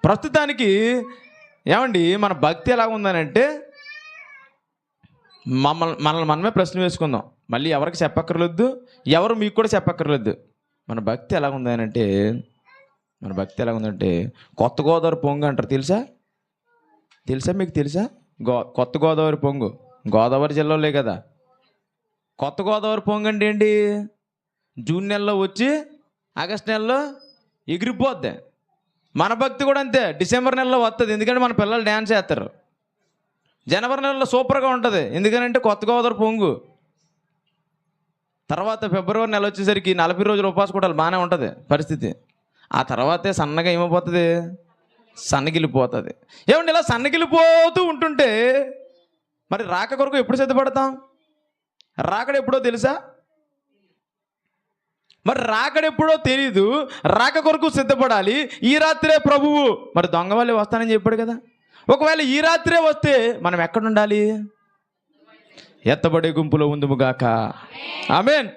ప్రస్తుతానికి ఏమండి మన భక్తి ఎలా ఉందనంటే మనల్ని మనమే ప్రశ్న వేసుకుందాం. మళ్ళీ ఎవరికి చెప్పక్కర్లేదు, ఎవరు మీకు కూడా చెప్పక్కర్లేదు. మన భక్తి ఎలా ఉందనంటే కొత్త గోదావరి పొంగు అంటారు. తెలుసా మీకు తెలుసా? కొత్త గోదావరి పొంగు గోదావరి జిల్లాలో కదా. కొత్త గోదావరి పొంగు అంటే ఏంటి? జూన్ నెలలో వచ్చి ఆగస్ట్ నెలలో ఎగిరిపోద్ది. మన భక్తి కూడా అంతే, డిసెంబర్ నెలలో వస్తుంది, ఎందుకంటే మన పిల్లలు డ్యాన్స్ చేస్తారు. జనవరి నెలలో సూపర్గా ఉంటుంది, ఎందుకంటే కొత్త గోదావరి పొంగు. తర్వాత ఫిబ్రవరి నెల వచ్చేసరికి 40 రోజులు ఉపవాసం కూడా బాగానే ఉంటుంది పరిస్థితి. ఆ తర్వాతే సన్నగా ఏమైపోతుంది, సన్నగిలిపోతుంది. ఏమండి ఇలా సన్నగిలిపోతూ ఉంటుంటే మరి రాక కొరకు ఎప్పుడు సిద్ధపడతాం? రాకడ ఎప్పుడో తెలుసా? మరి రాకడెప్పుడో తెలీదు, రాక కొరకు సిద్ధపడాలి. ఈ రాత్రే ప్రభువు మరి దొంగ వాళ్ళే వస్తానని చెప్పాడు కదా. ఒకవేళ ఈ రాత్రే వస్తే మనం ఎక్కడుండాలి? ఎత్తబడే గుంపులో ఉందుముగాక. ఆమేన్.